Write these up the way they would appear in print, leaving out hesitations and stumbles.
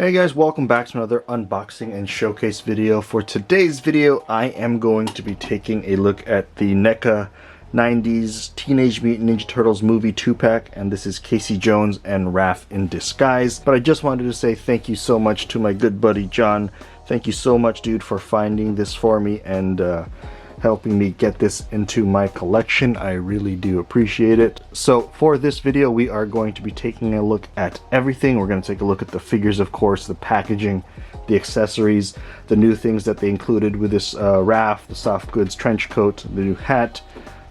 Hey guys, welcome back to another unboxing and showcase video. For today's video, I am going to be taking a look at the NECA 90s Teenage Mutant Ninja Turtles movie 2-pack, and this is Casey Jones and Raph in disguise. But I just wanted to say thank you so much to my good buddy John. Thank you so much, dude, for finding this for me and helping me get this into my collection. I really do appreciate it. So for this video, we are going to be taking a look at everything. We're going to take a look at the figures, of course, the packaging, the accessories, the new things that they included with this Raph, the soft goods trench coat, the new hat,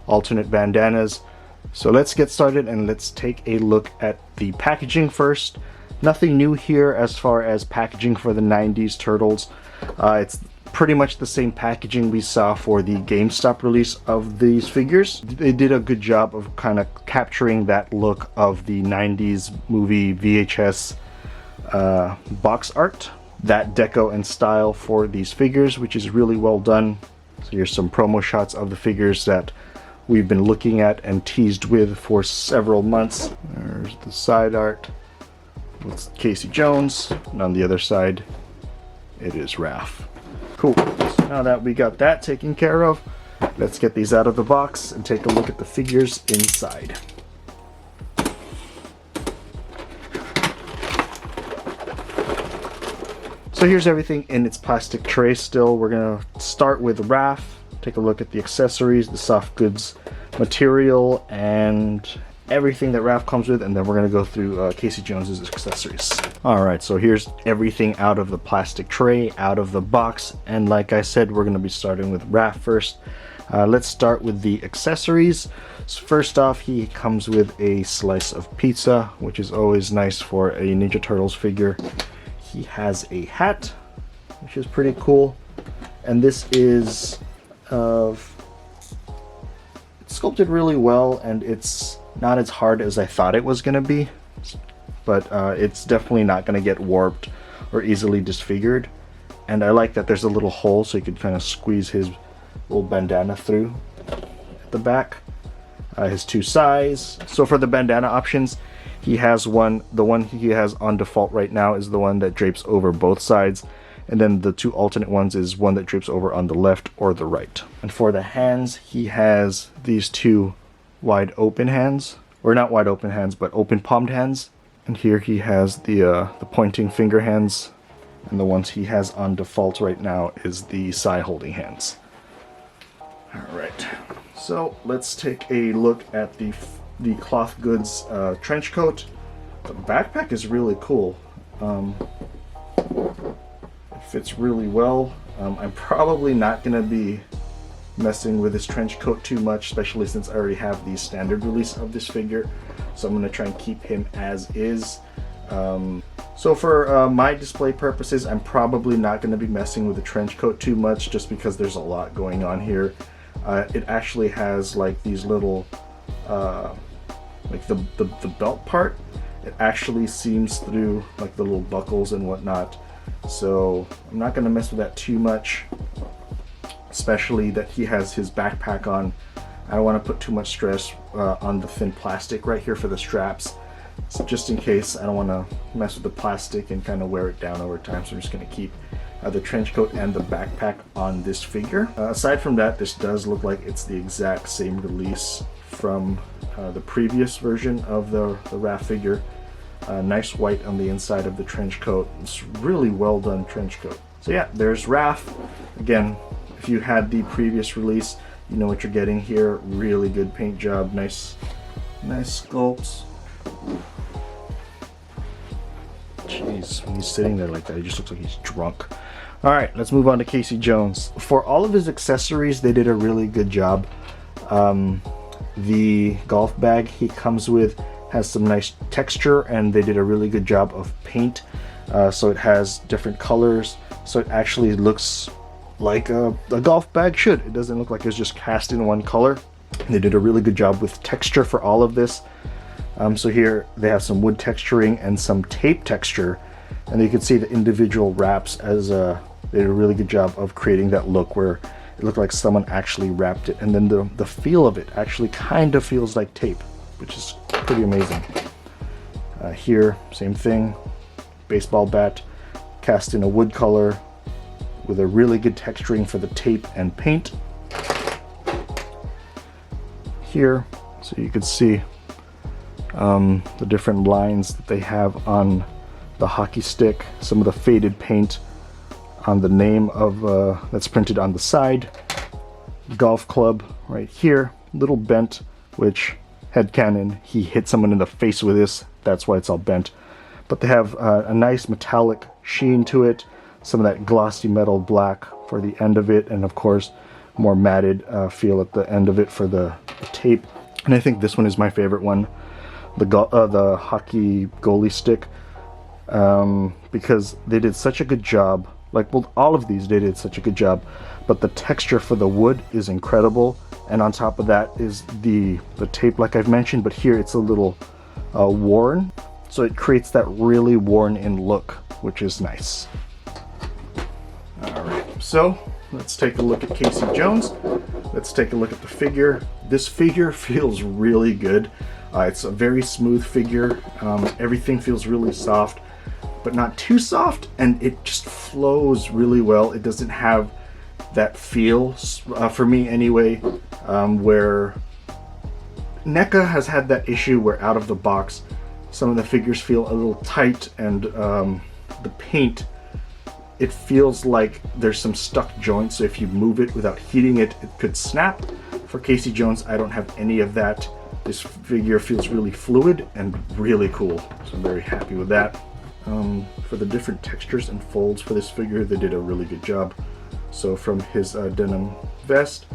alternate bandanas. So let's get started and let's take a look at the packaging first. Nothing new here as far as packaging for the 90s Turtles. It's pretty much the same packaging we saw for the GameStop release of these figures. They did a good job of kind of capturing that look of the 90s movie VHS box art, that deco and style for these figures, which is really well done. So here's some promo shots of the figures that we've been looking at and teased with for several months. There's the side art with Casey Jones, and on the other side it is Raph. Cool. So now that we got that taken care of, let's get these out of the box and take a look at the figures inside. So here's everything in its plastic tray still. We're going to start with Raph, take a look at the accessories, the soft goods material, and everything that Raph comes with, and then we're going to go through Casey Jones's accessories. Alright, so here's everything out of the plastic tray, out of the box, and like I said, we're going to be starting with Raph first. Let's start with the accessories. So first off, he comes with a slice of pizza, which is always nice for a Ninja Turtles figure. He has a hat, which is pretty cool, and this is sculpted really well, and it's not as hard as I thought it was going to be, but it's definitely not going to get warped or easily disfigured. And I like that there's a little hole so you could kind of squeeze his little bandana through at the back. His two sides. So for the bandana options, he has one. The one he has on default right now is the one that drapes over both sides, and then the two alternate ones is one that drapes over on the left or the right. And for the hands, he has these two wide open hands, or not wide open hands, but open palmed hands. And here he has the pointing finger hands, and the ones he has on default right now is the side holding hands. Alright, so let's take a look at the cloth goods trench coat. The backpack is really cool. It fits really well. I'm probably not going to be messing with this trench coat too much, especially since I already have the standard release of this figure, so I'm going to try and keep him as is. So for my display purposes, I'm probably not going to be messing with the trench coat too much, just because there's a lot going on here. It actually has like these little like the belt part, it actually seams through like the little buckles and whatnot, so I'm not going to mess with that too much, especially that he has his backpack on. I don't want to put too much stress on the thin plastic right here for the straps, so just in case I don't want to mess with the plastic and kind of wear it down over time, so I'm just going to keep the trench coat and the backpack on this figure. Aside from that, this does look like it's the exact same release from the previous version of the Raph figure. Nice white on the inside of the trench coat. It's really well done trench coat. So yeah, there's Raph. Again, if you had the previous release, you know what you're getting here. Really good paint job, nice sculpts. Jeez, when he's sitting there like that, he just looks like he's drunk. Alright, let's move on to Casey Jones. For all of his accessories, they did a really good job. The golf bag he comes with has some nice texture, and they did a really good job of paint. So it has different colors, so it actually looks like a golf bag should. It doesn't look like it's just cast in one color. They did a really good job with texture for all of this. So here they have some wood texturing and some tape texture, and you can see the individual wraps as they did a really good job of creating that look where it looked like someone actually wrapped it, and then the feel of it actually kind of feels like tape, which is pretty amazing. Here, same thing, baseball bat. cast in a wood color with a really good texturing for the tape and paint. Here, so you can see the different lines that they have on the hockey stick, some of the faded paint on the name of that's printed on the side. Golf club right here, little bent, which headcanon, he hit someone in the face with this, that's why it's all bent. But they have a nice metallic sheen to it, some of that glossy metal black for the end of it, and of course more matted feel at the end of it for the tape. And I think this one is my favorite one, the hockey goalie stick, because they did such a good job. Like, well, all of these they did such a good job, but the texture for the wood is incredible, and on top of that is the tape, like I've mentioned, but here it's a little worn, so it creates that really worn in look, which is nice. Alright, so let's take a look at Casey Jones. Let's take a look at the figure. This figure feels really good. It's a very smooth figure. Everything feels really soft, but not too soft, and it just flows really well. It doesn't have that feel, for me anyway, where NECA has had that issue where out of the box some of the figures feel a little tight, and the paint, it feels like there's some stuck joints, so if you move it without heating it, it could snap. For Casey Jones, I don't have any of that. This figure feels really fluid and really cool, so I'm very happy with that. For the different textures and folds for this figure, they did a really good job. So from his denim vest,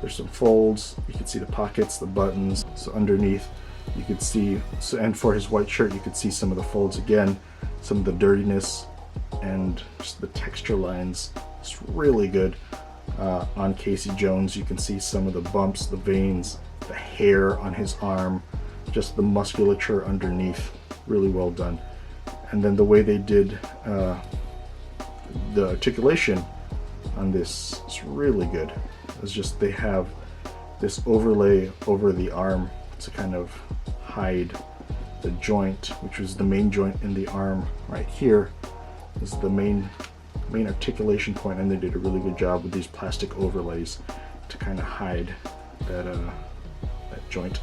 there's some folds. You can see the pockets, the buttons. So underneath, you could see, and for his white shirt, you could see some of the folds again, some of the dirtiness, and just the texture lines. It's really good. On Casey Jones, you can see some of the bumps, the veins, the hair on his arm, just the musculature underneath. Really well done. And then the way they did the articulation on this is really good. It's just they have this overlay over the arm to kind of hide the joint, which was the main joint in the arm right here. This is the main articulation point, and they did a really good job with these plastic overlays to kind of hide that joint.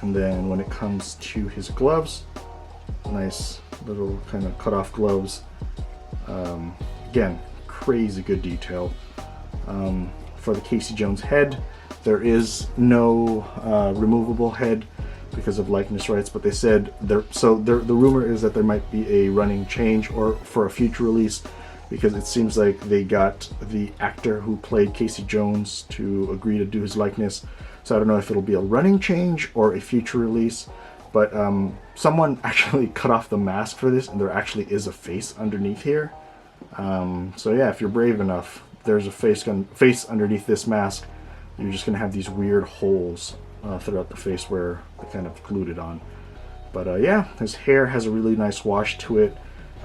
And then when it comes to his gloves, nice little kind of cut off gloves. Again, crazy good detail. For the Casey Jones head, there is no removable head because of likeness rights, but they said the rumor is that there might be a running change or for a future release, because it seems like they got the actor who played Casey Jones to agree to do his likeness. So I don't know if it'll be a running change or a future release, but someone actually cut off the mask for this, and there actually is a face underneath here. So yeah, if you're brave enough, there's a face underneath this mask. You're just gonna have these weird holes throughout the face where they kind of glued it on. But yeah, his hair has a really nice wash to it.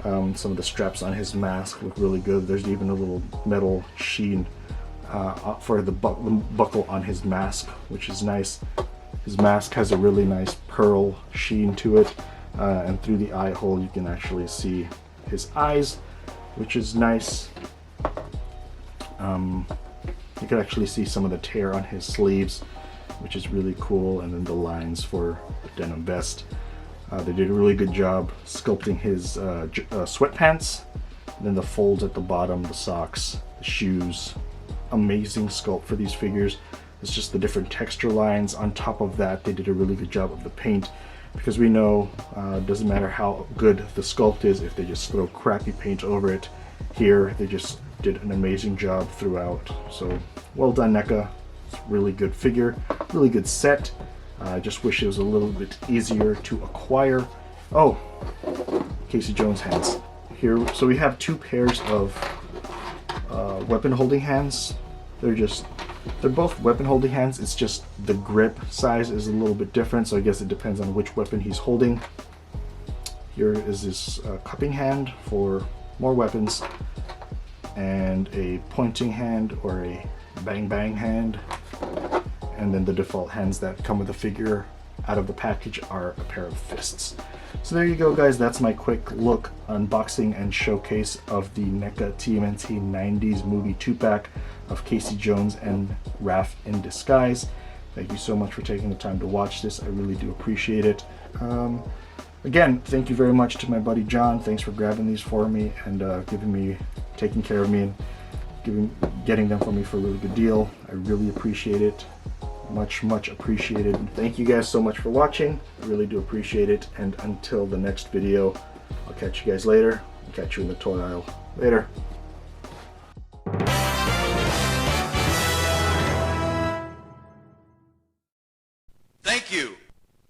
Some of the straps on his mask look really good. There's even a little metal sheen for the buckle on his mask, which is nice. His mask has a really nice pearl sheen to it, and through the eye hole you can actually see his eyes, which is nice. You can actually see some of the tear on his sleeves, which is really cool, and then the lines for the denim vest. They did a really good job sculpting his sweatpants, and then the folds at the bottom, the socks, the shoes. Amazing sculpt for these figures. It's just the different texture lines. On top of that, they did a really good job of the paint, because we know it doesn't matter how good the sculpt is if they just throw crappy paint over it. Here, they just did an amazing job throughout. So well done, NECA. It's a really good figure, really good set. I just wish it was a little bit easier to acquire. Oh, Casey Jones hands. Here, so we have two pairs of weapon holding hands. They're both weapon holding hands. It's just the grip size is a little bit different, so I guess it depends on which weapon he's holding. Here is this cupping hand for more weapons, and a pointing hand or a bang bang hand. And then the default hands that come with the figure out of the package are a pair of fists. So there you go, guys. That's my quick look, unboxing, and showcase of the NECA TMNT 90s movie 2-pack of Casey Jones and Raph in Disguise. Thank you so much for taking the time to watch this. I really do appreciate it. Again, thank you very much to my buddy John. Thanks for grabbing these for me and taking care of me and getting them for me for a really good deal. I really appreciate it. Much appreciated. Thank you guys so much for watching. I really do appreciate it. And until the next video, I'll catch you guys later. I'll catch you in the toy aisle. Later.